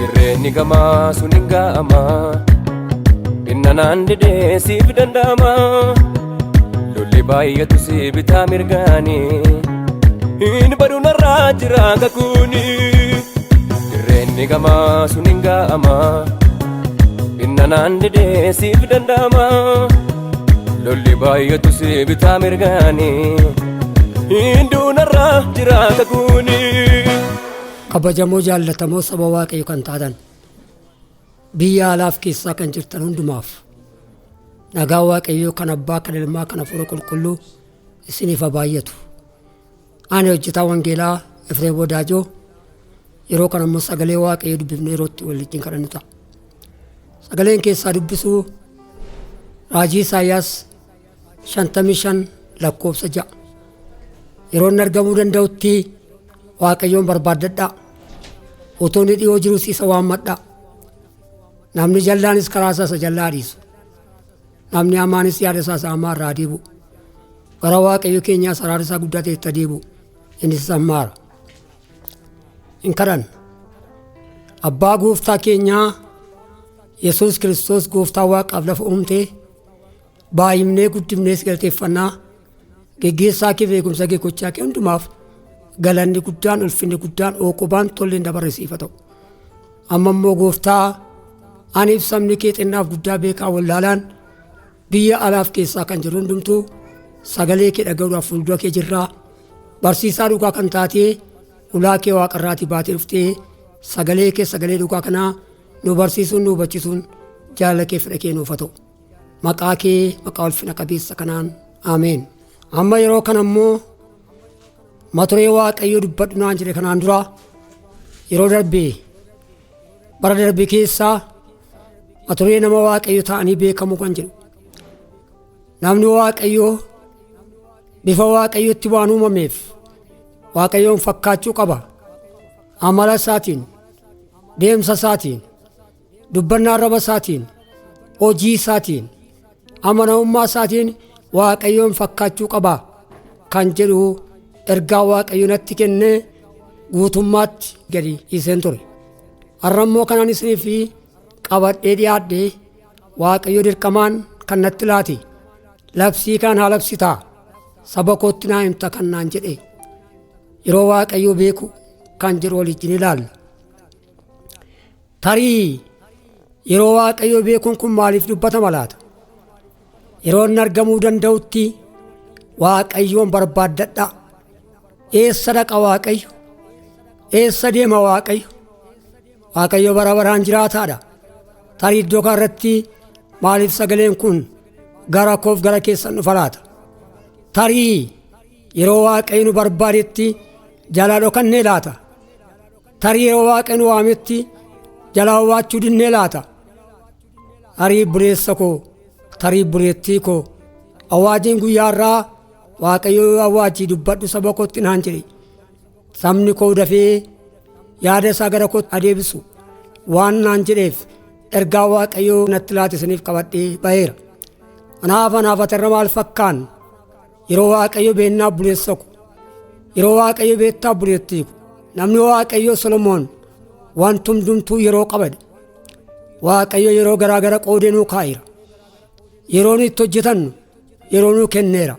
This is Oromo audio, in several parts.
Irreeni gamaa sun hin ga'ama innanaan didee siif danda'ama lolli baay'atu si bitaa mirgaani hin badu narraa jira kakuuni irreeni gamaa sun hin ga'ama innanaan didee siif danda'ama lolli baay'atu si bitaa mirgaani hin du narraa jira kakuuni kabajamoo jaallatamoo saba waaqayyo kan taatan biyya alaaf keessaa kan jirtan hundumaaf nagaa waaqayyo kan abbaa kan ilmaa kan hafuura qulqulluu isiniif haa baay'atu. Ani hojjetaa wangeelaa Efreem Wadaajoo yeroo kana immoo sagalee waaqayyo dubbifnee yerootti waliin kadhannu ta'a. Sagaleen keessaa dubbisuu raajii Isaayyaas 55 lakkoofsa 6 yeroo inni argamuu danda'utti waaqayyoon barbaaddadhaa utuu inni dhiyoo jirus isa waammadhaa namni jallaanis karaa isaa isa jallaa dhiisu namni hamaanis yaada isaa isa hamaa irraa deebi'u gara waaqayyo keenyaa araara isaa guddaa ta'etti deebi'u innis isa maara hin kadhanna. Abbaa gooftaa keenyaa Yesuus Kiristoos gooftaa waaqaaf lafa uumtee baay'imnee guddifnees galateeffannaa geggeessaa kee beekumsa kee gochaa kee hundumaaf galanni guddaan ulfinni guddaan ooqubaan tolleen dabarsiifa ta'u. Amma immoo gooftaa aniif sabni kee xinnaaf guddaa beekaa wallaalaan biyya alaaf keessaa kan jiru hundumtuu sagalee kee dhaga'uudhaaf fuuldura kee jirraa barsiisaa dhugaa kan taatee ulaa kee waaqarraatii baatee dhuftee sagalee kee sagalee dhugaa kanaa nu barsiisuun nu hubachiisuun jaalala kee fedha kee nuuf haa ta'u. Maqaa kee maqaa ulfina qabeessa kanaan ameen. Amma yeroo kana immoo maturee waaqayyo dubbadhu naan jedhe kanaan dura yeroo darbee bara darbee keessaa maturee nama waaqayyo ta'anii beekamu kan jedhu namni waaqayyo bifa waaqayyotti waan uumameef waaqayyoon fakkaachuu qaba. Amala isaatiin deemsa isaatiin dubbannaa arraba isaatiin hojii isaatiin amanamummaa isaatiin waaqayyoon fakkaachuu qaba kan jedhu ergaa waaqayyo natti kennee guutummaatti gadi dhiiseen ture. Har'a immoo kanan isiniif qabadhee dhiyaadhee waaqayyo dirqamaan kan natti laate labsii kan haa labsitaa saba kootti naa himta kan naan jedhe yeroo waaqayyo beeku kan jedhu waliin ilaalla. Tarii yeroo waaqayyo beekuun kun maaliif dubbatama laata? Yeroo inni argamuu danda'utti waaqayyoon barbaaddadhaa. Eessa dhaqa waaqayyo? Eessa deema waaqayyo? Waaqayyo bara baraan jiraataadha. Tarii iddoo kanarratti maaliif sagaleen kun gara koof gara keessan dhufa laata? Tarii yeroo waaqayyo nu barbaadetti jalaa dhokannee laata? Tarii yeroo waaqayyo nu waametti jalaa waachuu dinnee laata? Tarii buleessa koo tarii buleettii koo awwaajiin guyyaarraa waaqayyo awwaajii dubbadhu saba kootti naan jedhe sabni koo dafee yaada isaa gara kootti adeebisu waan naan jedheef ergaa waaqayyo natti laate isiniif qabadhee baheera. Anaaf atarra maal fakkaan yeroo waaqayyo beennaa buleessa koo yeroo waaqayyo beettaa buleettii koo namni waaqayyo Solomoon wantum dumtuu yeroo qabade waaqayyo yeroo garaa gara qoodee nuu kaa'eera. Yeroo nu itti hojjetannu yeroo nuu kenneera.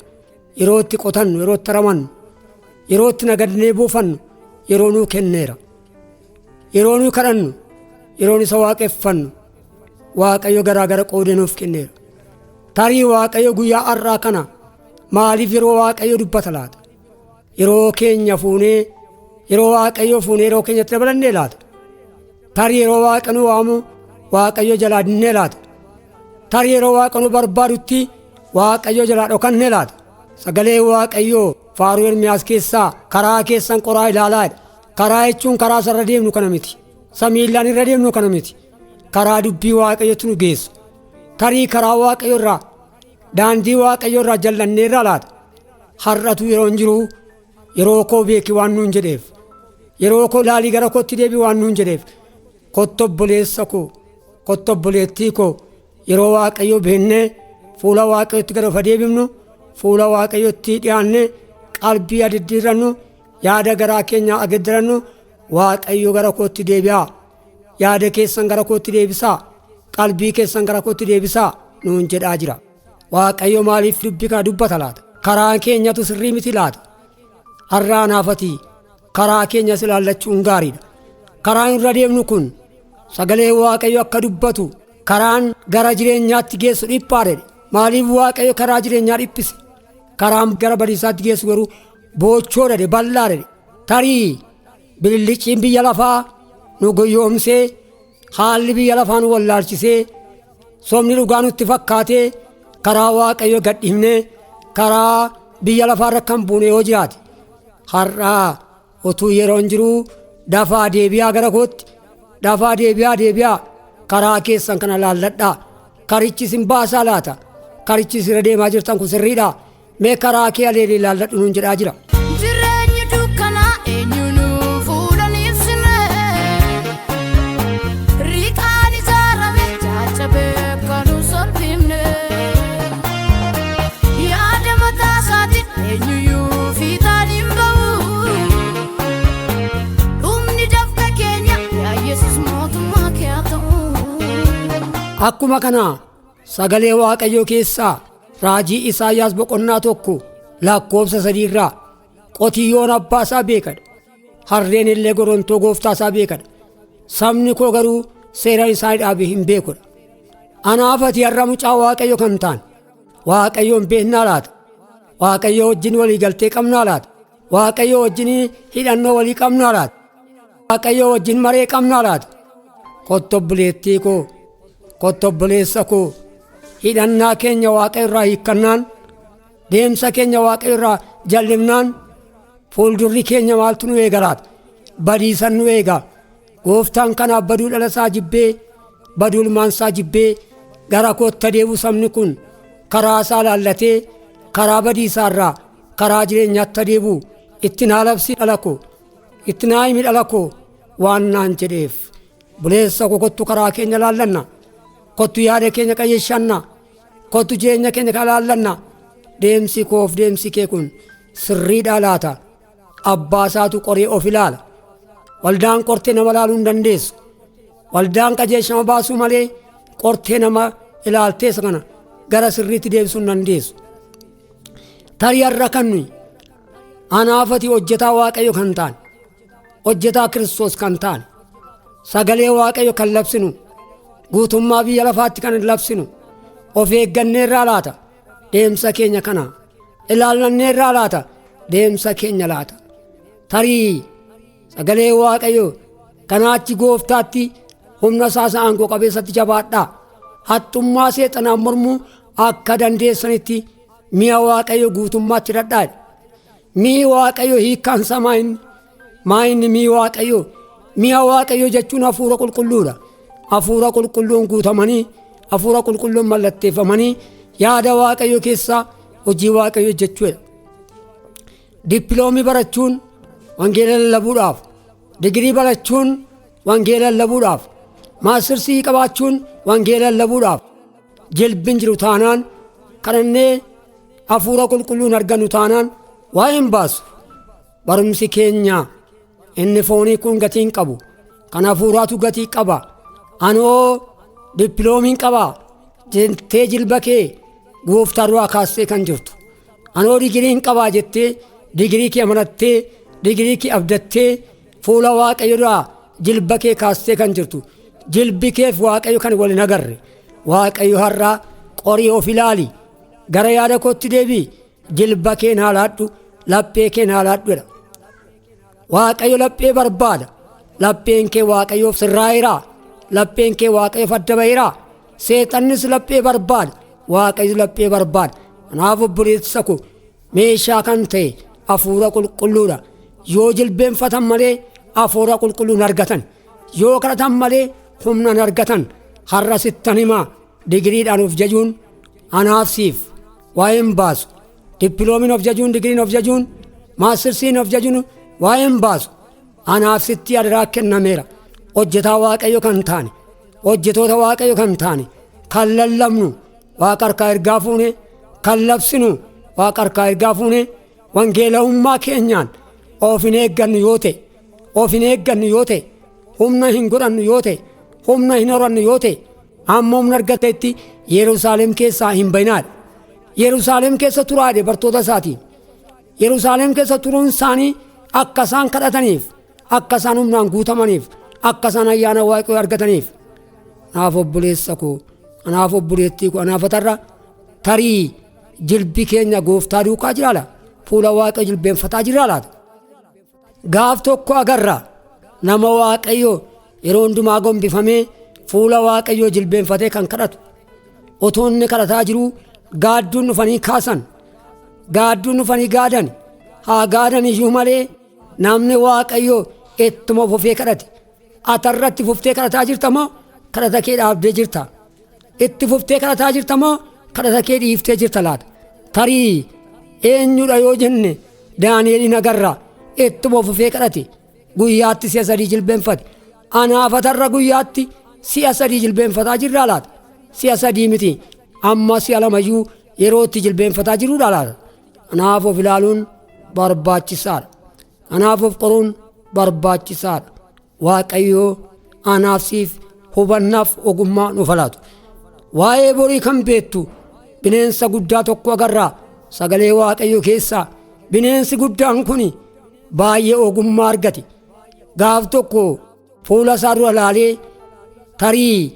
Yeroo itti qotannu yeroo itti ramannu yeroo itti nagadnee buufannu yeroo nuu kenneera. Yeroo nuu kadhannu yeroo isa waaqeffannu waaqayyo garaa gara qoodee nuuf kenneera. Tarii waaqayyo guyyaa har'aa kana maaliif yeroo waaqayyo dubbata laata? Yeroo keenya fuunee yeroo waaqayyo fuunee yeroo keenyatti dabalannee laata? Tarii yeroo waaqa nu waamu waaqayyo jalaa dinnee laata? Tarii yeroo waaqa nu barbaadutti waaqayyo jalaa dhokannee laata? Sagalee waaqayyo faaruu Ermiyaas keessaa karaa keessan qoraa ilaalaa jedha. Karaa jechuun karaa sarara deemnu kana miti. Samiilaan irra deemnu kana miti. Karaa dubbii waaqayyotti nu geessu. Tarii karaa waaqayyo irraa daandii waaqayyo irraa jallannee irraa laata? Har'atu yeroo hin jiru yeroo koo beeki waan nuun jedheef yeroo koo laalii gara kootti deebi waan nuun jedheef kotto obboleessa koo kotto obboleettii koo yeroo waaqayyo beennee fuula waaqayyotti gara ofa deebifnu fuula waaqayyotti dhiyaannee qalbii adiddiirannu yaada garaa keenyaa ageddirannu waaqayyo gara kootti deebi'aa yaada keessan gara kootti deebisaa, qalbii keessan gara kootti deebisaa nuun jedhaa jira. Waaqayyo maaliif dubbii kana dubbata laata? Karaan keenyatu sirrii miti laata? Har'aa naafatii karaa keenyas ilaallachuun gaariidha. Karaan irra deemnu kun sagalee Waaqayyo akka dubbatu karaan gara jireenyaatti geessu dhiphaadha. Maaliif Waaqayyo karaa jireenyaa dhiphise? Karaan gara badiisaatti geessu garuu boochoodha, bal'aadha. Tarii bilillichiin biyya lafaa nu goyoomsee, haalli biyya lafaa nu wallaalchisee, somni dhugaa nutti fakkaatee karaa Waaqayyo gadhiifnee karaa biyya lafaarra kan buune yoo jiraate, har'aa utuu yeroon jiruu dafaa deebi'aa gara kootti, dafaa deebi'aa karaa keessan kana laalladhaa. Karichi isin baasaa laata? Karichi isin irra deemaa jirtan kun sirriidha? Mee karaa kee aleelii laalladhu nuun jedhaa jira. Jireenyi dukkanaa eenyuun fuudhan ibsine, riiqaan ijaarame caccabee kan nu salphifne, yaada mataa isaatiin eenyuyyuu fiixaan hin ba'u. Dhumni dafqa keenya yaa Yesuus mootummaa kee haa ta'u. Akkuma kana sagalee Waaqayyoo keessaa raajii Isaayyaas boqonnaa 1:3 irraa qotiyyoon abbaa isaa beekadha, harreen illee gorontoo gooftaa isaa beekadha, sabni koo garuu seera isaa dhaabee hin beekudha. Anaaf ati har'a mucaa Waaqayyo kan taane Waaqayyoon beeknaa laata? Waaqayyo wajjin walii galtee qabnaa laata? Waaqayyo wajjin hidhannoo walii qabnaa laata? Waaqayyo wajjin maree qabnaa laata? Qottobboleettii koo, qottobboleessa koo, hidhannaa keenya Waaqayyo irraa hiikkannaan, deemsa keenya Waaqayyo irraa jal'ifnaan, fuuldurri keenya maaltu nu eega laata? Badiisan nu eega. Gooftaan kanaaf baduu dhala isaa jibbee, baduu ilmaan isaa jibbee gara kootti deebi'u sabni kun karaa isaa laallatee karaa badiisaa irraa karaa jireenyaatti deebi'u itti naa labsi dhala koo, itti naa himi dhala koo waan naan jedheef. Buleessa koo kottu karaa keenya laallanna, kottu yaada keenya qajeeshanna, kottu jireenya keenya laallanna. Deemsi koof deemsi kee kun sirriidha laata? Abbaa isaatu qoree of ilaala. Waldaan qortee nama laaluu hin dandeessu. Waldaan qajeelchama baasuu malee qortee nama ilaaltees kana gara sirriitti deebisuu hin dandeessu. Tarii har'a kan nuyi anaaf ati hojjetaa Waaqayyo kan taane, hojjetaa Kiristoos kan taane, sagalee Waaqayyo kan labsinu, guutummaa biyya lafaatti kan labsinu, of eegganneerraa laata? Deemsa keenya kana ilaallanneerraa laata? Deemsa keenya laata? Tarii sagalee Waaqayyo kanaachi gooftaatti humna isaa aangoo qabeessatti jabaadhaa. Haxxummaa seexanaan mormuu akka dandeessanitti mi'a Waaqayyo guutummaatti hidhadhaa. Mi'i Waaqayyo hiikkaan isaa maayinni mi'i Waaqayyo? Mi'a Waaqayyo jechuun hafuura qulqulluudha. Hafuura qulqulluun guutamanii, hafuura qulqulluun mallatteeffamanii yaada Waaqayyo keessaa hojii Waaqayyo jechuudha. Dippiloomi barachuun wangeela lallabuudhaaf, digirii barachuun wangeela lallabuudhaaf, maastirsii qabaachuun wangeela lallabuudhaaf, jilbiin jiru taanaan kadhannee hafuura qulqulluun argannu taanaan waa hin baasu. Barumsi keenya inni foonii kun gatii hin qabu, kan hafuuraatu gatii qaba. Anoo dippiloomiin qaba jettee jilba kee gooftaa duraa kaastee kan jirtu, anoo digirii hin qabaa jettee digirii kee amanattee, digirii kee abdattee fuula Waaqayyo duraa jilba kee kaastee kan jirtu, jilbi keef Waaqayyo kan wal hin agarre. Waaqayyo har'aa qorii of ilaali, gara yaada kootti deebii, jilba kee naa laadhu, laphee kee naa laadhu jedha. Waaqayyo laphee barbaada. Lapheen kee Waaqayyoof sirraa'eera, lapheen kee Waaqayyoof adda ba'eera. Seexannis laphee barbaada, Waaqayyo laphee barbaada. Kanaaf obboleessa koo meeshaa kan ta'e hafuura qulqulluudha. Yoo jilbeenfatan malee hafuura qulqulluun argatan, yoo kadhatan malee humna hin argatan. Har'a sittan himaa, digiriidhaan of jajuun anaaf siif waa hin baasu. Dippiloomiin of jajuun, digiriin of jajuun, maastirsiin of jajuun waa hin baasu. Anaaf sitti adaraa kennameera. Hojjetaa Waaqayyo kan taane, hojjetoota Waaqayyo kan taane, kan lallabnu Waaqa harkaa ergaa fuune, kan labsinu Waaqa harkaa ergaa fuune, wangeela'ummaa keenyaan of hin eeggannu yoo ta'e, of hin eeggannu yoo ta'e, humna hin godhannu yoo ta'e, humna hin horanne yoo ta'e amma humna argatetti Yerusaalem keessaa hin bayinaadha. Yerusaalem keessa turaadhe bartoota isaatiin. Yerusaalem keessa turuun isaanii akka isaan kadhataniif, akka isaan humnaan guutamaniif, akka isaan ayyaana Waaqayyoo argataniif. Kanaaf obboleessa koo, kanaaf obboleettii koo, kanaaf atarra tarii jilbi keenya gooftaa duukaa jiraala. Fuula Waaqayyoo jilbeenfataa jira laata. Gaaf tokko agarra nama Waaqayyoo yeroo hundumaa gombifamee fuula Waaqayyoo jilbeenfatee kan kadhatu. Otoo inni kadhataa jiru gaadduun dhufanii kaasan, gaadduun dhufanii gaadan, haa gaadan iyyuu malee namni Waaqayyoo ittuma fufee kadhate. Atarratti fuftee kadhataa jirta moo kadhata kee dhaabdee jirta? Itti fuftee kadhataa jirta moo kadhata kee dhiiftee jirta laata? Tarii eenyudha yoo jenne Daani'elin agarra ittuma fufee kadhate guyyaatti si'a 3 jilbeenfate. Anaaf atarra guyyaatti si'a 3 jilbeenfataa jirraa laata? Si'a 3 miti amma si'a 2 yeroo itti jilbeenfataa jirudha laata? Kanaaf of ilaaluun barbaachisaadha. Kanaaf of qoruun barbaachisaadha. Waaqayyoo anaaf siif hubannaaf ogummaa nuuf laatu. Waa'ee borii kan beektu bineensa guddaa tokko agarraa sagalee Waaqayyoo keessaa. Bineensi guddaan kun baay'ee ogummaa argate. Gaaf tokko fuula isaa dura laalee tarii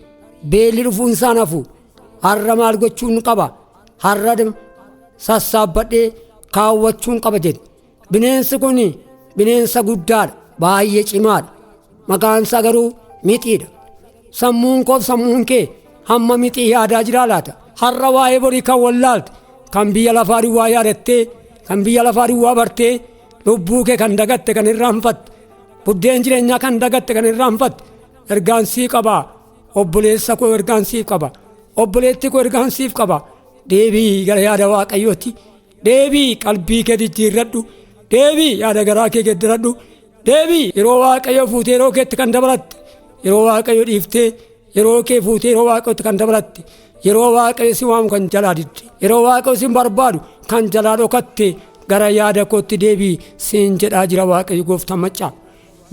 beelli dhufuun isaa nafu har'a maal gochuun qaba, har'a sassaabbadhee kaawwachuun qaba jedhe. Bineensi kun bineensa guddaadha, baay'ee cimaadha. Maqaan isaa garuu mixiidha. Sammuun koof sammuun kee hamma mixii yaadaa jiraa laata? Har'a waa'ee borii kan wallaalte, kan biyya lafaa duwwaa yaadattee, kan biyya lafaa duwwaa bartee, lubbuu kee kan dagatte kan irraanfatte, buddeen jireenyaa kan dagatte kan irraanfatte, ergaan siif qaba. Obboleessa koo ergaan siif qaba. Obboleetti koo ergaan siif qaba. Deebii gara yaada Waaqayyootti. Deebii qalbii kee jijjiirradhu. Deebii yaada garaa kee gedderadhu. Deebii yeroo Waaqayyoo fuutee yeroo keetti kan dabalatte, yeroo Waaqayyoo dhiiftee yeroo kee fuutee yeroo Waaqayyootti kan dabalatte, yeroo Waaqayyo si waamu kan jalaa didde, yeroo Waaqayyo si barbaadu kan jalaa dhokatte gara yaada kootti deebii siin jedhaa jira Waaqayyo gooftaan maccaa.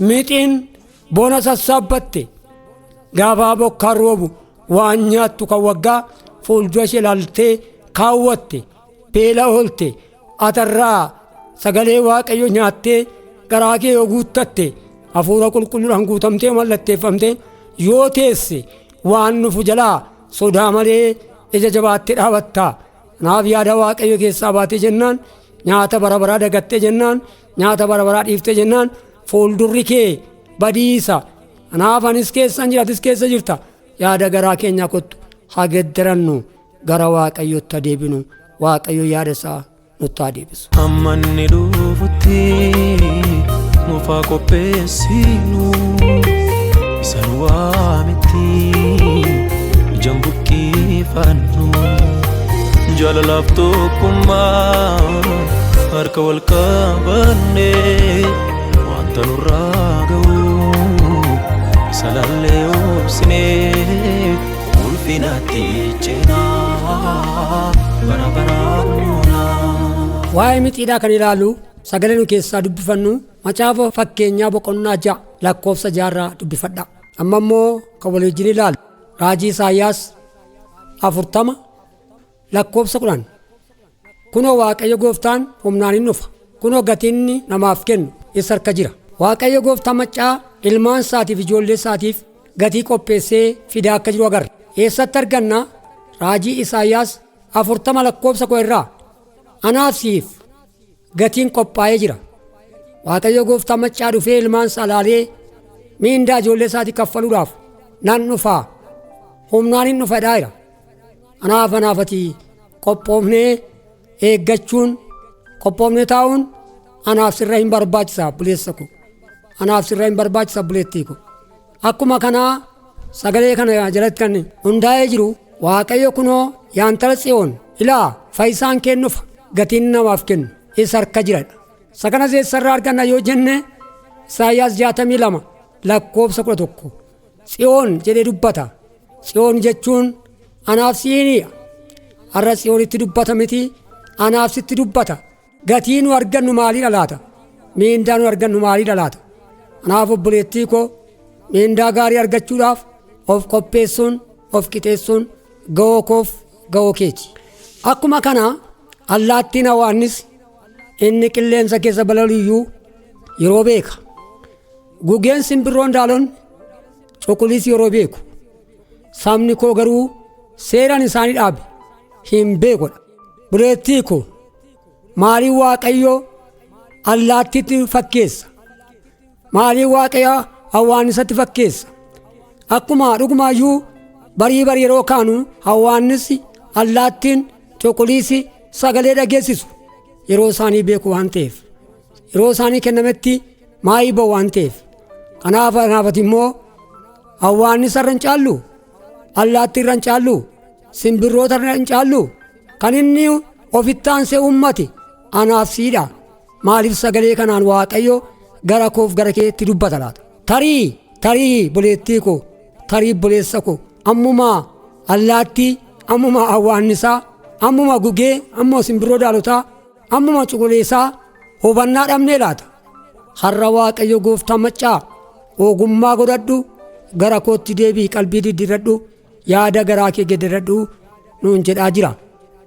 Mixiin bona sassaabbatte gaafaa bokkaan roobu waan nyaattu kan waggaa fuuldura ishee ilaaltee kaawwatte, beela oolte, atarraa sagalee Waaqayyo nyaattee garaa kee yoo guuttatte hafuura qulqulluudhaan guutamtee mallatteeffamtee yoo teesse waan nufu jalaa sodaa malee ija jabaattee dhaabatta. Kanaaf yaada Waaqayyo keessaa baatee jennaan, nyaata bara baraa dagattee jennaan, nyaata bara baraa dhiiftee jennaan fuuldurri kee badiisa. Kanaaf anis keessan jira, atis keessa jirta. Yaada garaa keenya kottu haa gedderannu, gara Waaqayyootti deebinu. Waaqayyo yaada isaa nutti haa deebisu. Ammanni dhufutti nuufaa qopheessinu isa nu waametti ijaan buqqiffannu jaalalaaf tokkummaa harka wal qabannee wanta nurraa ga'u isa laallee obsinee ulfinatti ceenaa bara baraan nuunaa. Waa'ee mixiidhaa kan ilaalu sagalee nu keessaa dubbifannu macaafa fakkeenyaa boqonnaa 6 lakkoofsa 6 dubbifadha. Amma immoo kan wal wajjin ilaalu raajii Isaayyaas 40 lakkoofsa 10. Kunoo Waaqayyo gooftaan humnaan hin dhufa. Kunoo gatiin namaaf kennu isa harka jira. Waaqayyo gooftaan maccaa ilmaan isaatiif ijoollee isaatiif gatii qopheessee fidaa akka jiru agarra. Eessatti arganna? Raajii Isaayyaas 40 lakkoofsa 1 irraa. Anaaf siif gatiin qophaa'ee jira. Waaqayyo gooftaan maccaa dhufee ilmaan isaa ilaalee miindaa ijoollee isaatiif kaffaluudhaaf nan dhufaa, humnaan hin dhufadhaa jira. Anaaf ati qophoofnee eeggachuun, qophoofnee taa'uun anaaf sirra hin barbaachisa buleessa ko. Anaaf sirra hin barbaachisa buleettii ko. Akkuma kanaa sagalee kana jalatti kan hundaa'ee jiru Waaqayyo kunoo yaa intala Tsiyoon ilaa fayyisaan kee dhufa, gatiin namaaf kennu isa harka jira. Sakana eessarraa arganna yoo jenne Isaayyaas 62 lakkoofsa 11. Tsiyoon jedhee dubbata. Tsiyoon jechuun anaaf siiniidha. Har'a Tsiyoonitti dubbata miti, anaaf sitti dubbata. Gatii nu argannu maaliidha laata? Miindaa nu argannu maaliidha laata? Anaaf obboleettii koo miindaa gaarii argachuudhaaf of qopheessuun of qixeessuun ga'oo koof ga'oo keeti. Akkuma kana allaattiin hawaannis inni qilleensa keessa balali'u yeroo beeka. Gugeen simbirroon daaloon cuquliis yeroo beeku. Sabni koo garuu seeraan isaanii dhaabe hin beekodha. Buleettii koo maaliin Waaqayyoo allaattiitti fakkeessa? Maaliin Waaqayyoo hawwaannisatti fakkeessa? Akkuma dhugumaayyuu barii yeroo kaanu hawwaannissi allaattiin cuquliisi sagalee dhageessisu yeroo isaanii beeku waan ta'eef, yeroo isaanii kennametti maayii ba'u waan ta'eef. Kanaafati immoo hawwaannisa irra hin caallu, allaattii irra hin caallu, simbirroota irra hin caallu. Kan inni ofitti aansee uummate anaaf siidha. Maaliif sagalee kanaan Waaqayyo gara koof gara keetti dubbata laata? Tarii buleettii koo, tarii buleessa koo, ammumaa allaattii, ammumaa hawwaannisaa, ammumaa gugee, ammumaa simbirroo daalotaa, ammumaa cuquliisaa hubannaa dhabnee laata? Har'a Waaqayyo gooftaa maccaa ogummaa godhadhu, gara kootti deebii, qalbii diddiirradhu, yaada garaa kee gedderadhu nuun jedhaa jira.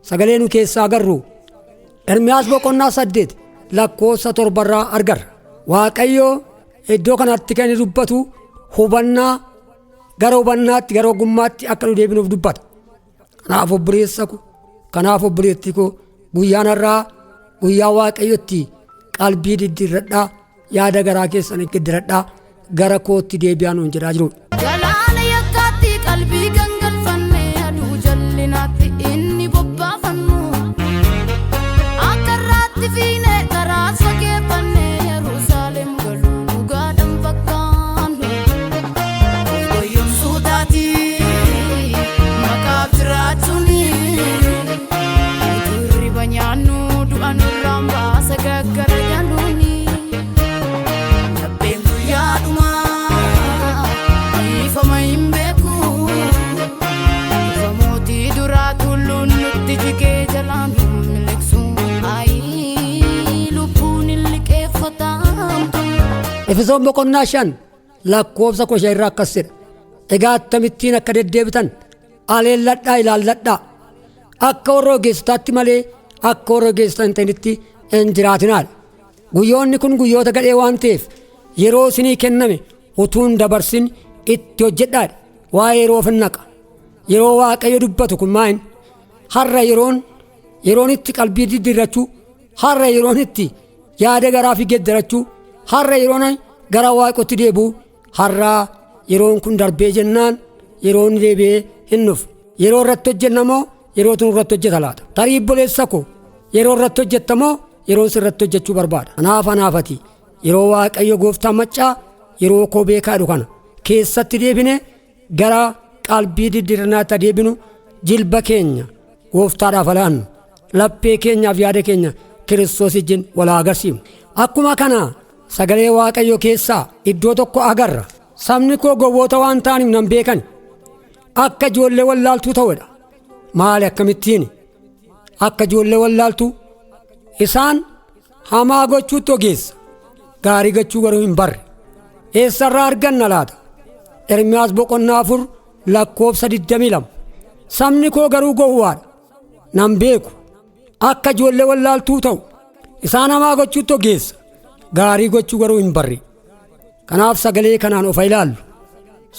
Sagalee nu keessaa agarru Ermiyaas boqonnaa 8 lakkoofsa 7 argarra. Waaqayyo iddoo kanatti kan inni dubbatu hubannaa gara hubannaatti, gara ogummaatti akka nu deebinuuf dubbata. Kanaaf obboleessa ko, kanaaf obboleettii ko, guyyaan har'aa guyyaa Waaqayyotti qalbii diddiirradhaa, yaada garaa keessan gedderadhaa, gara kootti deebi'aa nuun jedhaa jirudha. Galaana yakkaatti qalbii gangalfanne aduu jallinaatti inni bobbaafannu akka irraatti fiine karaa fageeffanne Yerusaalem galuu dhugaadhaan fakkaannu goyyoon suutaati maqaaf jiraachuuni utuu riba nyaannu du'a nurraan baasa gaggara jaaluuni. Efesoon boqonnaa 5 lakkoofsa 5 irraa akkas jedha. Egaa akkamittiin akka deddeebitan aleelladhaa, ilaalladhaa. Akka warra ogeessotaatti malee akka warra ogeessota hin ta'initti hin jiraatinaadha. Guyyoonni kun guyyoota gadhee waan ta'eef yeroo isinii kenname utuu hin dabarsin itti hojjedhaadha. Waa'ee yeroo of hin naqa. Yeroo Waaqayyo dubbatu kun maa'in? Har'a yeroon itti qalbii diddiirrachuu, har'a yeroon itti yaada garaa fi geddarachuu, har'a yeroon gara Waaqotti deebi'u, har'a yeroon kun darbee jennaan yeroon deebi'ee hin dhufu. Yeroo irratti hojjennamoo yeroo tun irratti hojjeta laata? Tarii obboleessa koo yeroo irratti hojjettamoo yeroon sirratti hojjechuu barbaada. Anaafati yeroo Waaqayyo gooftaa maccaa yeroo koo beekaadhu kana keessatti deebine gara qalbii diddiirrannaatti deebinu, jilba keenya gooftaadhaaf alaannu, laphee keenyaaf yaada keenya Kiristoos wajjin wal agarsiifnu. Akkuma kana sagalee Waaqayyo keessaa iddoo tokko agarra. Sabni koo gowwoota waan ta'aniif nan beekan akka ijoollee wallaaltuu ta'uudha. Maali akkamittiin? Akka ijoollee wallaaltuu isaan hamaa gochuutti ogeessa, gaarii gochuu garuu hin barre. Eessarraa arganna laata? Ermiyaas boqonnaa 4 lakkoofsa 22. Sabni koo garuu gowwaadha, nan beeku. Akka ijoollee wallaaltuu ta'u, isaan hamaa gochuutti ogeessa, gaarii gochuu garuu hin barre. Kanaaf sagalee kanaan of ilaallu,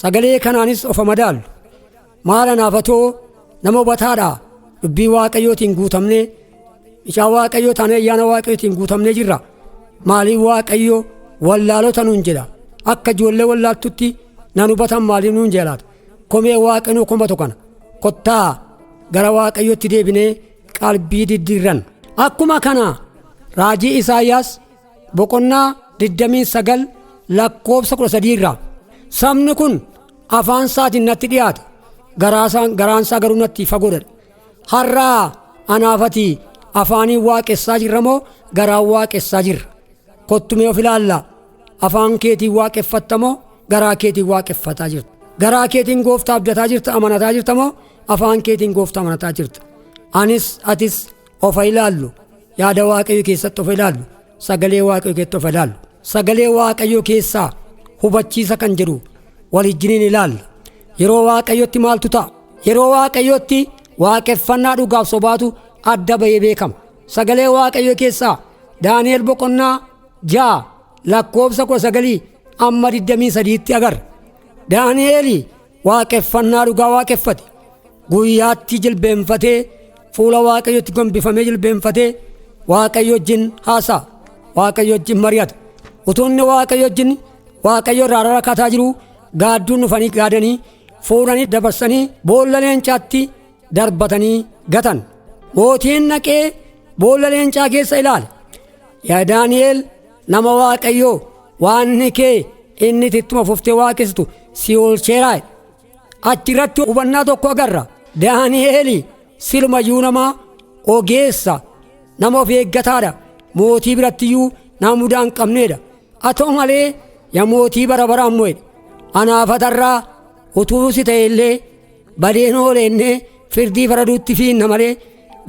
sagalee kanaanis of madaallu. Maala naafatoo nama hubataadhaa dubbii Waaqayyootiin guutamnee, icaa Waaqayyoo taanee ayyaana Waaqayyootiin guutamnee jirra. Maaliif Waaqayyo wallaalota nuun jedha? Akka ijoollee wallaaltutti nan hubatan maaliif nuun jedha? Komee Waaqayyoo komatu kana kottaa gara Waaqayyootti deebinee qalbii diddiirran. Akkuma kana raajii Isaayyaas boqonnaa 29 lakkoofsa 13 irraa sabni kun afaan isaatiin natti dhiyaata, garaan isaa garuu natti fagoodha. Har'aa anaafati afaaniin waaqessaa jirra moo garaan waaqessaa jirra? Kottumee of ilaallaa. Afaan keetiin waaqeffatta moo garaa keetiin waaqeffataa jirta? Garaa keetiin gooftaa abdataa jirta, amanataa jirta moo afaan keetiin gooftaa amanataa jirta? Anis atis of ilaallu, yaada Waaqayyo keessatti of ilaallu, sagalee Waaqayyo keessatti of ilaallu. Sagalee Waaqayyo keessaa hubachiisa kan jedhu walijjiniin ilaalla. yeroo waaqayyotti maaltu ta'a? Yeroo waaqayyotti waaqeffannaa dhugaaf sobaatu adda ba'ee beekama. Sagalee waaqayyo keessaa Daani'el boqonnaa 6 lakkoobsa 19 amma 23tti agarra. Daani'el waaqeffannaa dhugaa waaqeffate. Guyyaatti jilbeenfatee fuula waaqayyotti gombifamee jilbeenfatee waaqayyo wajjin haasa'a. Waaqayyo wajjin mari'ata. Utuunni waaqayyo wajjin waaqayyo irraa rarakataa jiru gaadduun dhufanii gaadanii fuudhanii dabarsanii boolla leencaatti darbatanii gatan. Mootiin naqee boolla leencaa keessa ilaale. Yaa Daani'el nama waaqayyoo waan kee inni ittuma fuftee waaqessitu si oolcheeraa. Achirratti hubannaa tokko agarra. Daani'el silumayyuu nama ogeessa, nama of eeggataadha. Mootii birattiyyuu nama mudaa hin qabneedha. Haa ta'u malee yaa mootii bara baraan mo'edha. Anaafatarraa utuu si ta'e illee badeen ooleennee firdii faraduutti fiinna malee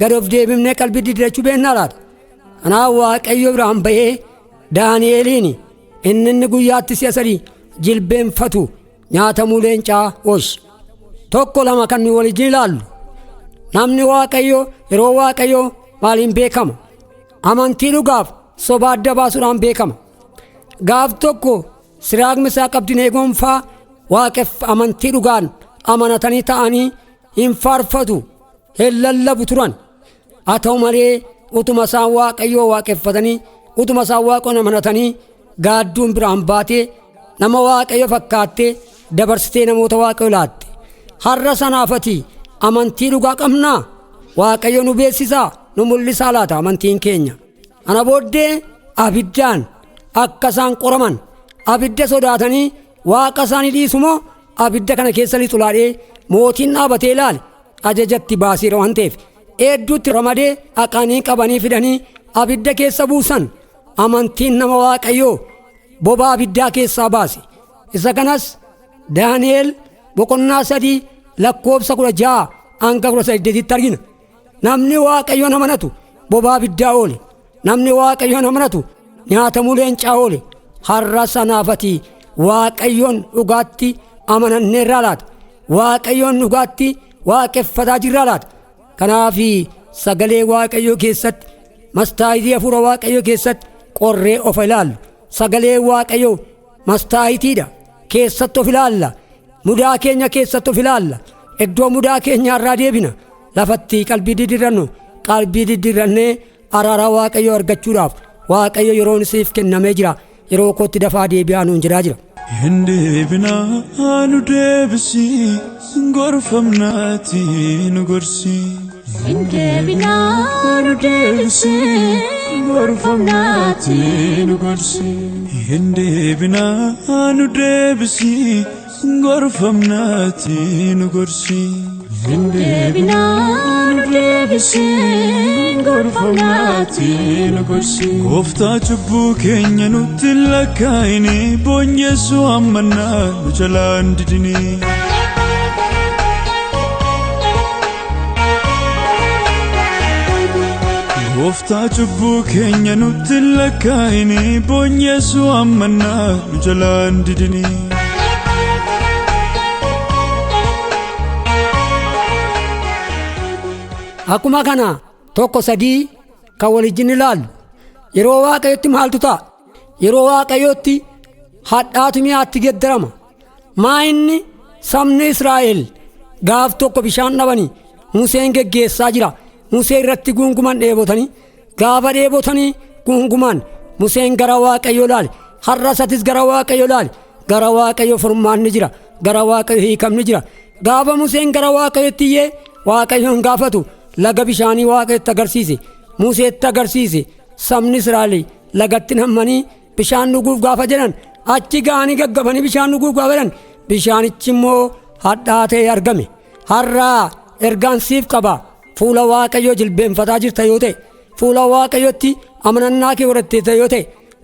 gad of deebifnee qalbii diddirachuu beennaa laata? Kanaaf waaqayyo biraan ba'ee Daani'eliin inni guyyaatti si'a 3 jilbeenfatu nyaatamuu leencaa oolche. Tokko lama kan nu waliin ilaallu. Namni waaqayyo yeroo waaqayyo maaliin beekama? Amantii dhugaaf soba adda baasuudhaan beekama. Gaaf tokko Siraaqmi isaa qabdinee gonfaa amantii dhugaan amanatanii ta'anii hin faarfatu, hin lallabu turan. Haa ta'u malee utuma isaan waaqayyoo waaqeffatanii, utuma isaan waaqoon amanatanii gaadduun biraan baatee nama waaqayyo fakkaattee dabarsitee namoota waaqayyo laatte. Har'a sanaafati amantii dhugaa qabnaa? Waaqayyo nu beeksisaa, nu mul'isaa laata amantiin keenya? Ana booddee abiddaan akka isaan qoraman, abidda sodaatanii waaqa isaanii dhiisumoo abidda kana keessa lixulaadhee mootiin dhaabatee ilaale ajajatti baasiira waan ta'eef hedduutti ramadee haqanii qabanii fidanii abidda keessa buusan. Amantiin nama waaqayyoo bobaa abiddaa keessaa baase. Isa kanas Daani'el boqonnaa 3 lakkoobsa 16 hanga 18tti argina. Namni waaqayyoon amanatu bobaa abiddaa oole. Namni waaqayyoon amanatu nyaatamuu leencaa oole. Har'a sanaafati waaqayyoon dhugaatti amananneerraa laata? Waaqayyoon dhugaatti waaqeffataa jirraa laata? Kanaaf sagalee waaqayyoo keessatti, mastaayitii hafuura waaqayyoo keessatti qorree of ilaallu. Sagalee waaqayyoo mastaayitiidha. Keessatti of ilaalla. Mudaa keenya keessatti of ilaalla. Iddoo mudaa keenya irraa deebina. Lafatti qalbii diddirannu, qalbii diddirannee araara waaqayyoo argachuudhaaf waaqayyo yeroon siif kennamee jira. Yeroo kootti dafaa deebi'aa nuun jiraa jira. Hin deebinaa nu deebisi, gorfamnaati nu gorsi. Hin deebinaa nu deebisi, gorfamnaati nu gorsi. Hin deebinaa nu deebisi, gorfamnaati nu gorsi. Hin deebinaa nu deebisi, gorfamnaati nu gorsi. Gooftaa cubbuu keenya nutti lakkaa'ini, boonyeessuu hammannaa nu jalaan didini. Gooftaa cubbuu keenya nutti lakkaa'ini, boonyeessuu hammannaa nu jalaan didini. Akkuma kana 1-3 kan waliin ilaallu. Yeroo waaqayyotti maaltu ta'a? Yeroo waaqayyotti hadhaatu mi'aatti geddarama. Maa inni sabni Israa'el gaaf tokko bishaan dhabanii Museen geggeessaa jira. Musee irratti gunguman dheebotanii, gaafa dheebotanii gunguman Museen gara waaqayyoo ilaale. Har'a isatis gara waaqayyoo ilaale. Gara waaqayyoo furmaanni jira. Gara waaqayyoo hiikamni jira. Gaafa Museen gara waaqayyootti iyyee waaqayyoon gaafatu laga bishaanii waaqayyotti agarsiise. Museetti agarsiise. Sabni Israa'el lagatti nammanii bishaan dhuguuf gaafa jedhan achi ga'anii gaggabanii bishaan dhuguuf gaafa jedhan bishaanichi immoo hadhaatee argame. Har'a ergaan siif qaba. Fuula waaqayyoo jilbeenfataa jirta yoo ta'e, fuula waaqayyootti amanannaa kee godhattee yoo ta'e,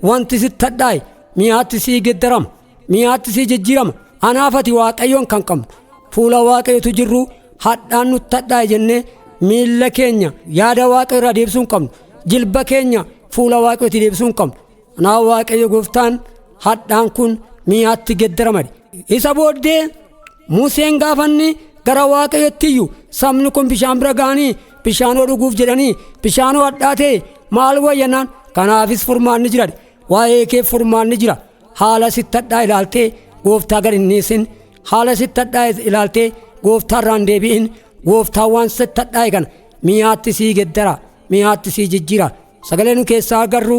wanti sitti hadhaa'e mi'aatti sii geddarama, mi'aatti sii jijjiirama. Anaafati waaqayyoon kan qabnu fuula waaqayyootu jirru hadhaan nutti hadhaa'e jennee miilla keenya yaada waaqayyoo irraa deebisuu hin qabnu. Jilba keenya fuula waaqayyootti deebisuu hin qabnu. Kanaaf waaqayyo gooftaan hadhaan kun mi'aatti geddarama. Isa booddee Museen gaafanni gara waaqayyotti iyyuu sabni kun bishaan bira ga'anii bishaanoo dhuguuf jedhanii bishaanoo hadhaa ta'e maal wayyannaan kanaafis furmaanni jira waa'ee kee furmaanni jira haala sitti hadhaa ilaaltee gooftaa gad hin dhiisin haala sitti hadhaa ilaaltee gooftaa irraan deebi'in gooftaa waan sitti hadhaa kana mi'aatti sii geddara mi'aatti sii jijjiira sagalee nu keessaa agarru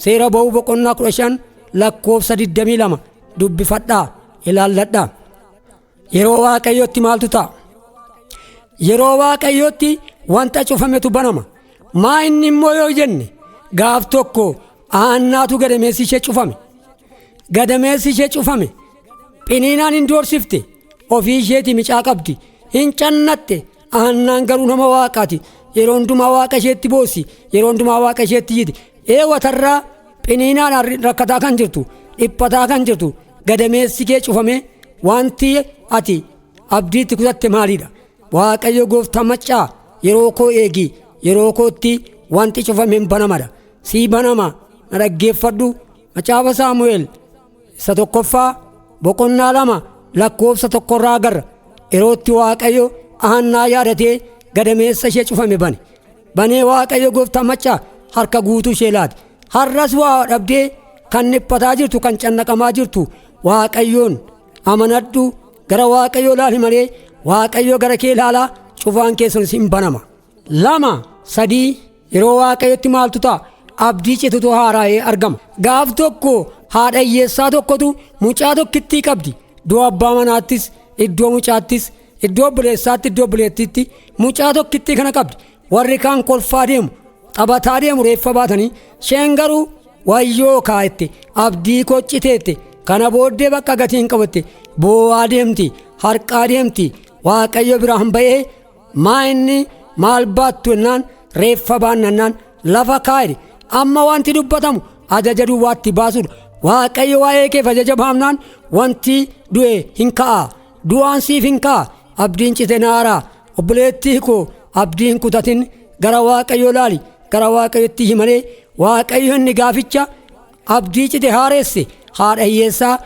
seera ba'uu boqonnaa 15 lakkoofsa 22 dubbifadhaa ilaalladhaa. Yeroo waaqayyootti maaltu ta'a? Yeroo waaqayyootti wanta cufametu banama. Maa inni immoo yoo jenne gaaf tokko aannaatu gadameessi ishee cufame. Gadameessi ishee cufame. Phiniinaan hin doorsifte. Ofii isheeti micaa qabdi. Hin cannatte. Aannaan garuu nama waaqaati. Yeroo hundumaa waaqa isheetti boossi. Yeroo hundumaa waaqa isheetti yiti. Eewatarraa phiniinaan rakkataa kan jirtu. Dhiphataa kan jirtu. Gadameessi kee cufame. Wanti ati abdiitti kutatte maalidha? Waaqayyo gooftaa maccaa yeroo koo eegi yeroo kootti wanti cufameen banamadha. Sii banama na dhaggeeffadhu. Macaafa Saamu'eel isa 1ffaa boqonnaa 2 lakkoofsa 1 irraa agarra. Yerootti waaqayyo aannaa yaadatee gadameessa ishee cufame bane. Banee waaqayyo gooftaa maccaa harka guutuu ishee laate. Har'as waa dhabdee kan dhiphataa jirtu kan cannaqamaa jirtu waaqayyoon amanadhu gara waaqayyoo ilaali malee waaqayyoo gara kee ilaalaa cufaan keessan sin banama. 2 3 yeroo waaqayyotti maaltu ta'a? Abdii citutu haaraa'ee argama. Gaaf tokko haadha hiyyeessaa tokkotu mucaa tokkittii qabdi. Iddoo abbaa manaattis iddoo mucaattis iddoo obboleessaatti iddoo obboleettiitti mucaa tokkittii kana qabdi. Warri kaan kolfaa deemu taphataa deemu reeffa baatanii isheen garuu wayyoo kaa'ette abdii kocciteette. Kana booddee bakka gatiin qabatte boo'aa deemti harqaa deemti waaqayyo biraan ba'ee maa inni maal baattu ennaan reeffa baannannaan lafa kaa'e. Amma wanti dubbatamu ajaja duwwaatti baasudha. Waaqayyo waa'ee keef ajaja baafnaan wanti du'e hin ka'a. Du'aan siif hin ka'a. Abdiin cite naaraa obboleettii koo abdiin kutatin gara waaqayyo ilaali gara waaqayyotti himalee waaqayyo inni gaaficha abdii cite haareesse. Haadha hiyyeessaa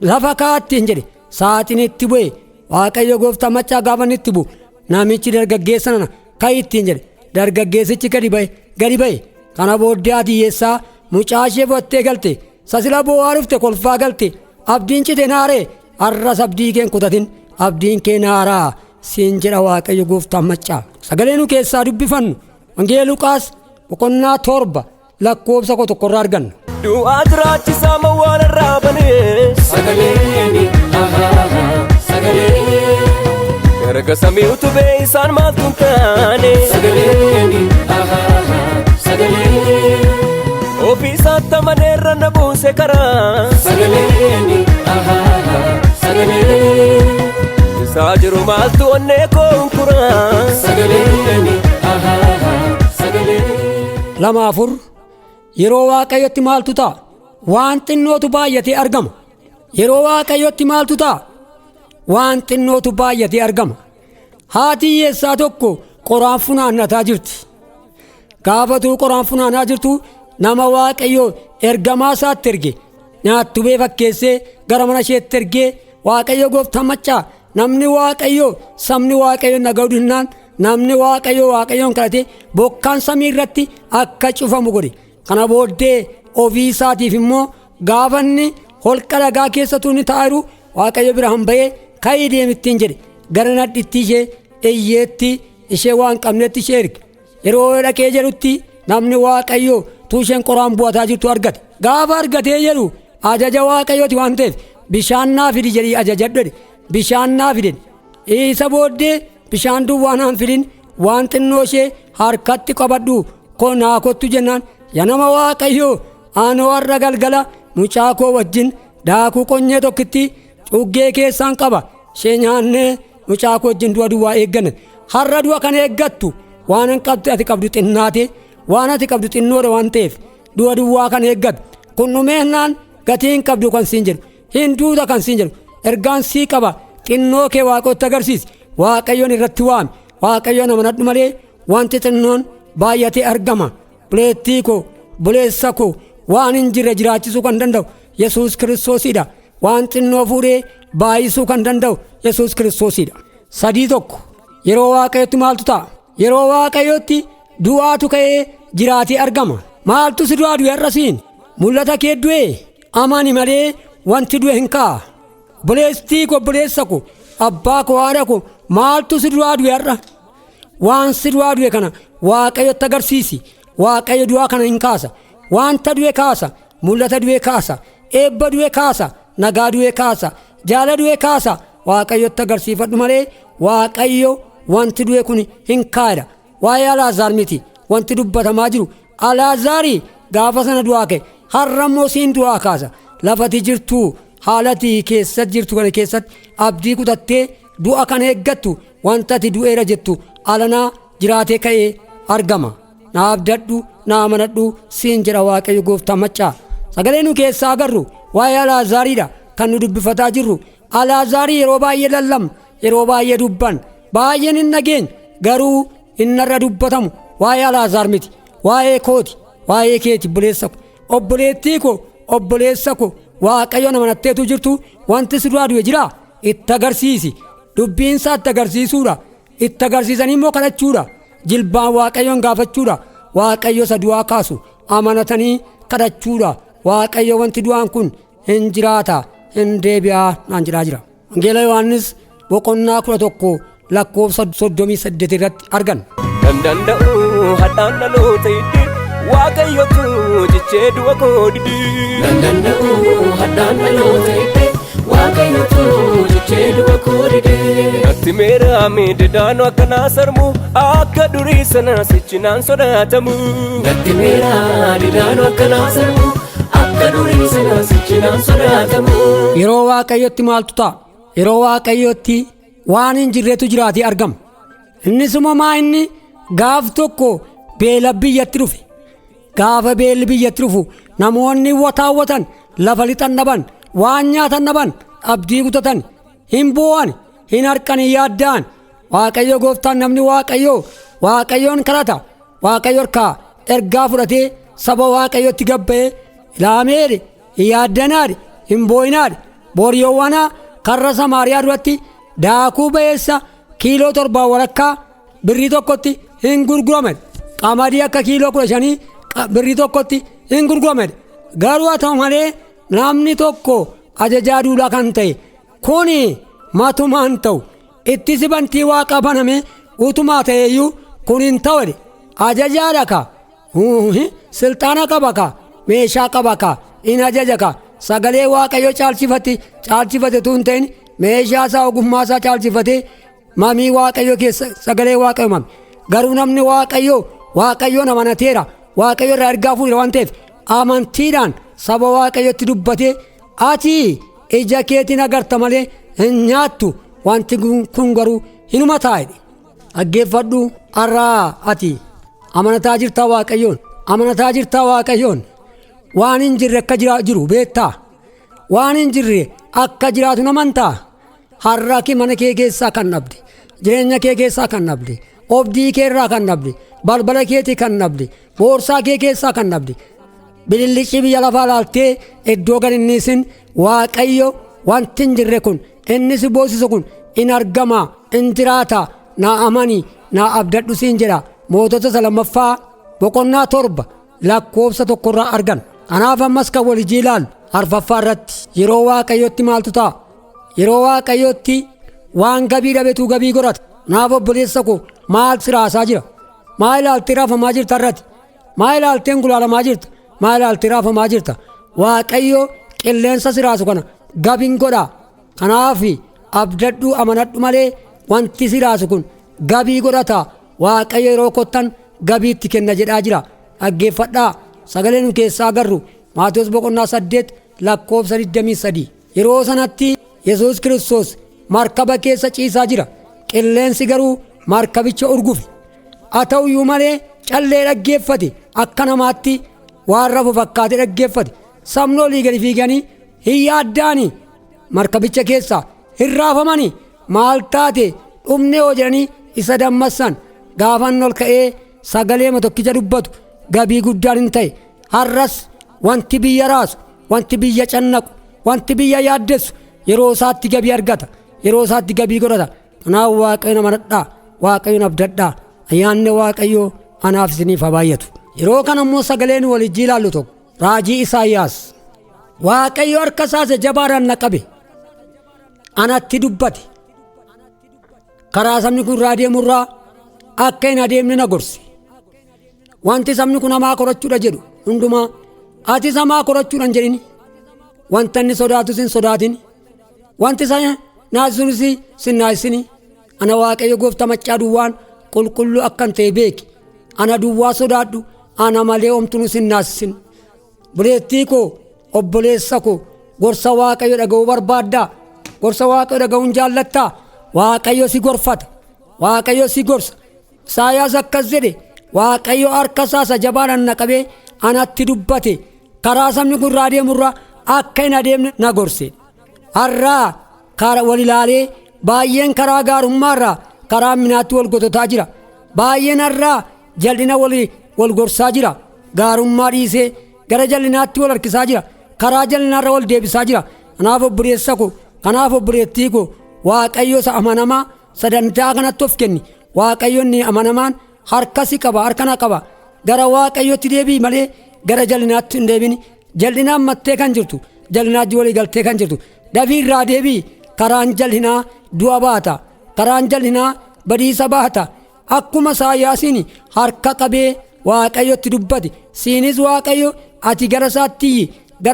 lafa kaa'attiin jedhe sa'aatiin itti bu'e waaqayyo gooftaa maccaa gaafanitti bu'u namichi dargaggeessa nana ka'ittiin jedhe dargaggeessichi gadi ba'e kana booddee haati hiyyeessaa mucaa ishee fudhattee galte sasila boo'aa dhufte kolfaa galte abdiin cite naaree har'as abdii keen kutatin abdiin kee naaraa siin jedha waaqayyo gooftaa maccaa. Sagalee nu keessaa dubbifannu wangeela Luqaas boqonnaa 7 lakkoofsa 1 irraa arganna. Du'aa jiraachisaa mawwaan irraa banee sagaleeni sagalee erga samii utubee isaan maaltu hin taane sagaleeni sagalee ofii isaatti amaneerra na buuse karaa sagaleeni sagalee isaa jiru maaltu onnee koo hunkuraa sagaleeni sagalee. 2 Yeroo waaqayyotti maaltu ta'a? Waan xinnootu baay'atee argama. Yeroo waaqayyotti maaltu ta'a? Waan xinnootu baay'atee argama. Haati hiyyeessaa tokko qoraan funaannataa jirti. Gaafatuu qoraan funaanaa jirtu nama waaqayyoo ergamaa isaatti erge nyaattubee fakkeessee gara mana isheetti ergee waaqayyo gooftaa maccaa namni waaqayyoo sabni waaqayyo naga'u dinnaan namni waaqayyoon kadhate bokkaan samii irratti akka cufamu godhe. Kana booddee ofii isaatiif immoo gaafanni holqa dhagaa keessattuu ni taa'u waaqayyo biraan ba'ee ka'ii deemittiin jedhe gara nadhitti ishee iyyeetti ishee waan qabnetti ishee erge. Yeroo dhaqee jedhutti namni waaqayyo tuusheen qoraan bu'ataa jirtu argate. Gaafa argatee jedhu ajaja waaqayyooti waan ta'eef bishaan naa fidi jedhii ajajadhu bishaan naa fiden. Isa booddee bishaan duwwaa naan fidin waan xinnoo ishee harkatti qabadhu naa kottu jennaan yaa nama waaqayyoo aanoo har'a galgala mucaa koo wajjin daakuu qonyee tokkitti cuggee keessaan qaba ishee nyaannee mucaa koo wajjin du'a duwwaa eegganne har'a du'a kan eeggattu waan hin qabdu ati qabdu xinnaate waan ati qabdu xinnoodha waan ta'eef du'a duwwaa kan eeggattu kun dhumeennaan gatii hin qabdu kan siin jedhu hin duuta kan siin jedhu ergaan sii qaba xinnoo kee waaqotti agarsiisi waaqayyoon irratti waami waaqayyoon amanadhu malee wanti xinnoon baay'atee argama. Buleettii koo buleessa koo waan hin jirre jiraachisuu kan danda'u Yesuus Kiristoosidha. waan xinnoo fuudhee baay'isuu kan danda'u Yesuus Kiristoosidha. Sadii tokko yeroo waaqayyotti maaltu ta'a? Yeroo waaqayyotti du'aatu ka'ee jiraatee argama. Maaltu si du'aa du'e har'asiin? Mul'ata kee du'e amani malee wanti du'e hin ka'a. Obboleettii ko obboleessa ko abbaa ko haadha ko maaltu si du'aa du'e har'a? Waan si du'aa du'e kana waaqayyotti agarsiisi. Waaqayyo du'aa kana hin kaasa. Wanta du'e kaasa. Mul'ata du'e kaasa. Eebba du'e kaasa. Nagaa du'e kaasa. Jaala du'e kaasa. Waaqayyotti agarsiifadhu malee waaqayyo wanti du'e kun hin kaa'edha. Waa'ee Alaazaar miti wanti dubbatamaa jiru. Alaazaarii gaafa sana du'aa ka'e har'a immoo siin du'aa kaasa. Lafati jirtu haalati keessatti jirtu kana keessatti abdii kutattee du'a kana eeggattu wanta ati du'eera jettu alanaa jiraatee ka'ee argama. Na abdadhu na amanadhu siin jedha waaqayyo gooftaa maccaa. Sagalee nu keessaa agarru waa'ee Alaazaariidha kan nu dubbifataa jirru. Alaazaarii yeroo baay'ee lallabna, yeroo baay'ee dubban, baay'een hin dhageenya garuu innarra dubbatamu waa'ee Alaazaar miti, waa'ee kooti, waa'ee keeti obboleessa ko, obboleettii ko, obboleessa ko waaqayyoon amanatteetu jirtu wanti si du'aa du'e jira itti agarsiisi. Dubbiinsaa itti agarsiisuudha, itti agarsiisanii immoo kadhachuudha, jilbaan waaqayyoon gaafachuudha, waaqayyo isa du'aa kaasu amanatanii kadhachuudha. Waaqayyo wanti du'aan kun hin jiraata. hin deebi'aa naan jedhaa jira. Wangeela Yohaannis boqonnaa 11 lakkoofsa 38 irratti argan. Kan danda'u hadhaan dhaloota hiddi waaqayyotu jechee du'a koo didi. Kan danda'u hadhaan dhaloota hiddi waaqayyotu jechee du'a koo didi. Natti meera miidhagaanoo akkanaa sarmu akka durii sana sichinaan sodaatamu. Natti meera miidhagaanoo akkanaa sarmu. Yeroo waaqayyotti maaltu ta'a? Yeroo waaqayyotti waan hin jirretu jiraatee argama. Innis uumamaa inni gaaf tokko beela biyyatti dhufe. Gaafa beelli biyyatti dhufu namoonni wataawwatan lafa lixan dhaban waan nyaatan dhaban abdii kutatan hin boo'an hin harkan hin yaaddaan. Waaqayyo gooftaan namni waaqayyoon kadhata. Waaqayyo harkaa ergaa fudhatee saba waaqayyotti gabba'ee ilaameedhe hin yaaddanaadhe hin boo'inaadhe booriyyoowwanaa karra Samaariyaa duratti daakuu ba'eessa kiiloo 7 walakkaa birrii tokkotti hin gurguraman. Qamadii akka kiiloo 15 birrii tokkotti hin gurguraman. Garuu haa ta'u malee namni tokko ajajaa duulaa kan ta'e kuni matumaan ta'u itti sibantii waaqa baname utumaa ta'eeyyuu kun hin ta'u ajajaadha ka silxaana qaba ka meeshaa qaba ka in ajaja ka sagalee waaqayyo caalchifate tun ta'in meeshaa isaa ogummaa isaa caalchifate mamii waaqayyo keessa sagalee waaqayyo mami. Garuu namni waaqayyoon amanateera waaqayyo irraa ergaa fuudhe waan ta'eef amantiidhaan saba waaqayyotti dubbate ati ija keetiin agarta malee hin nyaattu wanti kun garuu hinuma taa'edhe. Dhaggeeffadhu har'aa ati amanataa jirtaa waaqayyoon waan hin jirre akka jiru beektaa? Waan hin jirre akka jiraatu namantaa? Har'a mana kee keessaa kan dhabde, jireenya kee keessaa kan dhabde, obdii kee irraa kan dhabde, balbala keetii kan dhabde, boorsaa kee keessaa kan dhabde, bilillichi biyya lafaa laaltee iddoo gad inni isin waaqayyo wanti hin jirre kun inni si boosisu kun in argama in jiraata naa amanii naa abdadhu siin jedha. Mootota 2 boqonnaa 7 lakkoofsa 1 irraa argan. Kanaaf ammas kan walijii ilaalu arfaffaa irratti yeroo waaqayyotti maaltu ta'a? Yeroo waaqayyotti waan gabii dhabetu gabii godhata. Naaf obboleessa ko maal siraasaa jira? Maa ilaaltee raafamaa jirta irratti? Maa ilaaltee gulaalamaa jirta? Maa ilaaltee raafamaa jirta? Waaqayyo qilleensa siraasu kana gabiin godha. Kanaaf abdadhu amanadhu malee wanti siraasu kun gabii godhata. Waaqayyo yeroo kottan gabiitti kenna jedhaa jira. Dhaggeeffadhaa sagalee nu keessaa agarru Maatewos boqonnaa 8 lakkoofsa 23. Yeroo sanatti Yesuus Kiristoos markaba keessa ciisaa jira. Qilleensi garuu markabicha urgufe. Haa ta'u iyyuu malee callee dhaggeeffate akka namaatti waan rafu fakkaate dhaggeeffate. Sabni olii gadi fiiganii hin yaaddaanii markabicha keessaa hin raafamanii maal taate dhumne hoo jedhanii isa dammassan. Gaafan ol ka'ee sagalee tokkicha dubbatu gabii guddaan hin ta'e. Har'as wanti biyya raasu wanti biyya cannaqu wanti biyya yaaddessu yeroo isaatti gabii argata, yeroo isaatti gabii godhata. Kanaaf Waaqayyoon amanadhaa, Waaqayyoon abdadhaa. Ayyaanni Waaqayyoo anaaf isiniif haa baay'atu. Yeroo kana immoo sagaleen walijjii ilaallu tokko raajii Isaayyaas, Waaqayyo harka isaa jabaadhaan na qabe, anatti dubbate, karaa sabni kun irraa deemurraa akka hin adeemne na gorse. Wanti sabni kun hamaa qorachuudha jedhu hundumaa ati hamaa qorachuudha hin jedhini. Wanta inni sodaatu sin sodaatin, wanti isa naasisuunis sin naasisini. Ana Waaqayyo gooftaa maccaa duwwaan qulqulluu akkan ta'e beeki. Ana duwwaa sodaadhu, ana malee homtuu sin naasisin. Buleettii koo, obboleessa koo, gorsa Waaqayyo dhaga'uu barbaaddaa? Gorsa Waaqayyo dhaga'uun jaallattaa? Waaqayyo si gorfata, Waaqayyo si gorsa. Isaayyaas akkas jedhe, Waaqayyo harka isaa jabaadhaan na qabee anatti dubbate, karaa sabni kun irraa deemurraa akka hin adeemne na gorse. Har'aa karaa wal ilaalee baay'een karaa gaarummaarraa karaa minaatti wal gototaa jira. Baay'een har'aa jal'ina wal gorsaa jira. Gaarummaa dhiisee gara jal'inaatti wal harkisaa jira. Karaa jal'inaarra wal deebisaa jira. Kanaaf obboleessa koo, kanaaf obboleettii koo, Waaqayyo isa amanamaa sadantaa kanatti of kenni. Waaqayyo inni amanamaan harka si qaba, harka na qaba. Gara Waaqayyotti deebii malee gara jal'inaatti hin deebini. Jal'inaan mattee kan jirtu, jal'inaatti walii galtee kan jirtu. Dafii irraa deebii. Karaan jal'inaa du'a baata, karaan jal'inaa badiisa baata. Akkuma Isaayyaasiin harka qabee Waaqayyotti dubbate, siinis Waaqayyo ati gara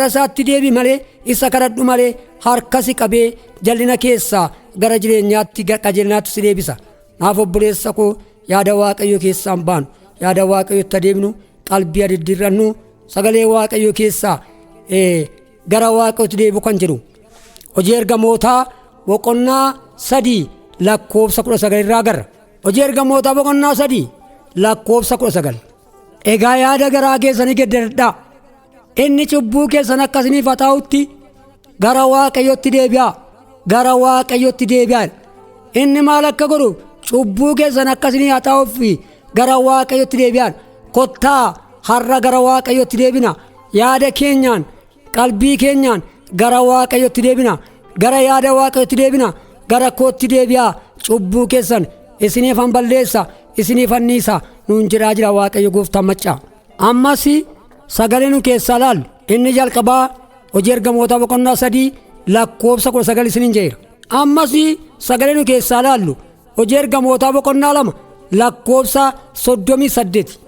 isaatti deebii malee, isa kadhadhu malee harka si qabee jal'ina keessaa gara jireenyaatti, gara qajeelinaatti si deebisa. Naaf obboleessa koo, yaada Waaqayyo keessaan baanu, yaada Waaqayyotti adeemnu, qalbii diddiirrannu, sagalee Waaqayyo keessaa gara Waaqayyotti deebi'u kan jedhu. Hojii ergamootaa boqonnaa 3 lakkoofsa 19 irraa agarra. Hojii ergamootaa boqonnaa 3 lakkoofsa 19. Egaa yaada garaa keessanii geeddaradhaa, inni cubbuu keessan akkasiniif haa ta'utti gara Waaqayyotti deebi'aa, gara Waaqayyotti deebi'aa. Inni maal akka godhu cubbuu keessan akkasiniif haa ta'uuf gara Waaqayyotti deebi'aa. Kottaa har'a gara Waaqayyotti deebina. Yaada keenyaan, qalbii keenyaan gara Waaqayyotti deebina. Gara yaada Waaqayyotti deebina. Gara kootti deebi'aa. Cubbuu keessan isiniif han balleessa, isiniif anniisa nuun jedhaa jira Waaqayyo gooftaan maccaa. Ammas sagalee nu keessaa laallu inni jalqabaa hojii ergamootaa boqonnaa 3 lakkoofsa 19 isiniin jedha. Ammas sagalee nu keessaa laallu hojii ergamootaa boqonnaa 2 lakkoofsa 38.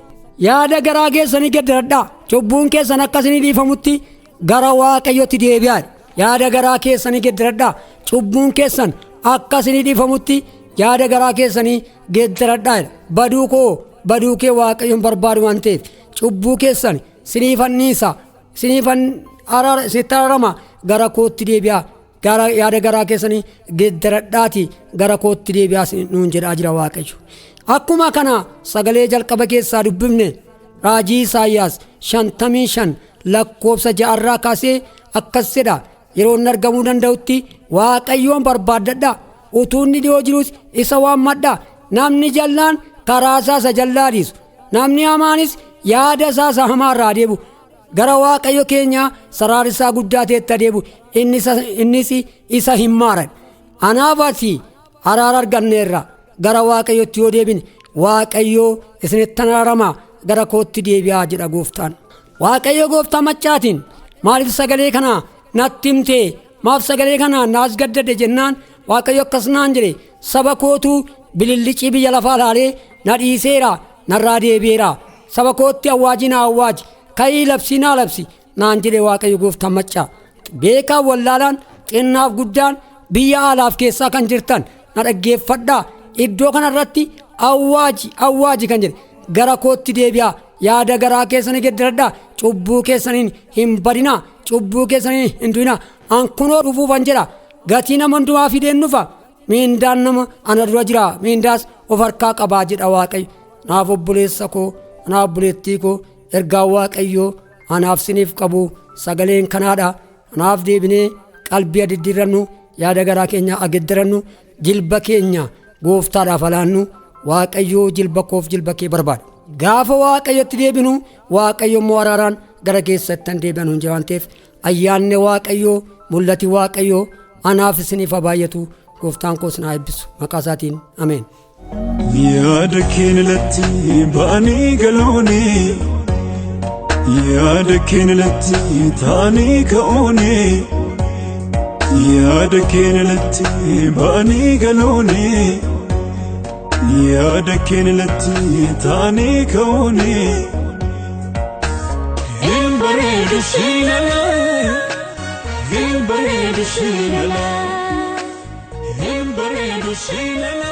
Yaada garaa keessanii geeddaradhaa, cubbuun keessan akka isinii dhiifamutti gara Waaqayyotti deebi'aa. Yaada garaa keessanii geeddaradhaa, cubbuun keessan akka isinii dhiifamutti yaada garaa keessanii geeddaradhaa. Baduu kee Waaqayyoon barbaadu waan ta'eef cubbuu keessan isiniif anniisa, isiniif araarama. Gara kootti deebi'aa. Gara yaada garaa keessanii geeddaradhaati gara kootti deebi'aa nuun jedhaa jira Waaqayyo. Akkuma kana sagalee jalqaba keessaa dubbifne raajii Isaayyaas 55 lakkoofsa 6 irraa kaasee akkas jedha. Yeroo inni argamuu danda'utti Waaqayyoon barbaaddadhaa, utuu inni dhiyoo jirus isa waammadhaa. Namni jallaan karaa isaa jallaa dhiisu, namni hamaanis yaada isaa hamaarraa deebi'u. Gara Waaqayyo keenya saraarisaa guddaa ta'etti adeemu, innis isa hin maaran. Anaaf ati araara arganneerra. Gara Waaqayyotti yoo deebine Waaqayyo isinitti araarama, gara kootti deebi'aa jedha gooftaan. Waaqayyo gooftaa maccaatiin maaliif sagalee kana natti himtee, maaf sagalee kana naas gaddade jennaan Waaqayyo akkas naan jedhe, saba kootu bilillicii biyya lafaa laalee na dhiiseera, narraa deebi'eera. Saba kootti awwaajii naa awwaaji, ka'ii labsii naa labsi naan jedhe Waaqayyo gooftaan maccaa. Beekaa wallaalaan xinnaaf guddaan biyya alaaf keessaa kan jirtan na dhaggeeffadhaa. Iddoo kanarratti awwaaji kan jedhe gara kootti deebi'aa. Yaada garaa keessanii geeddaradhaa, cubbuu keessaniin hin badinaa, cubbuu keessaniin hin du'inaa. Ankunoo dhufuufan jedha, gatii nama hundumaa fideen dhufa. Miindaan nama ana dura jira, miindaas of harkaa qabaa jedha Waaqayyo. Naaf obboleessa koo, naaf obboleettii koo, ergaa Waaqayyoo anaaf siniif qabu sagaleen kanaadha. Naaf deebinee qalbii diddiirrannu, yaada garaa keenya geeddarannu, jilba keenya gooftaadhaaf alaannu. Waaqayyoo jilba koof jilba kee barbaada. Gaafa Waaqayyotti deebinu Waaqayyo immoo araaraan gara keessatti deebi'an hin waan ta'eef ayyaanni Waaqayyoo mul'ati waaqayyoo anaaf isiniif baay'atu gooftaan koo isin haa eebbisu maqaa isaatiin ameen. yaada keenyatti ba'anii galoonee yaada keenyatti taanii ka'oonee yaada keenyatti ba'anii galoonee yaada keenyatti taanii ka'oonee hin bareedu shiilala hin bareedu shiilala hin bareedu shiilala.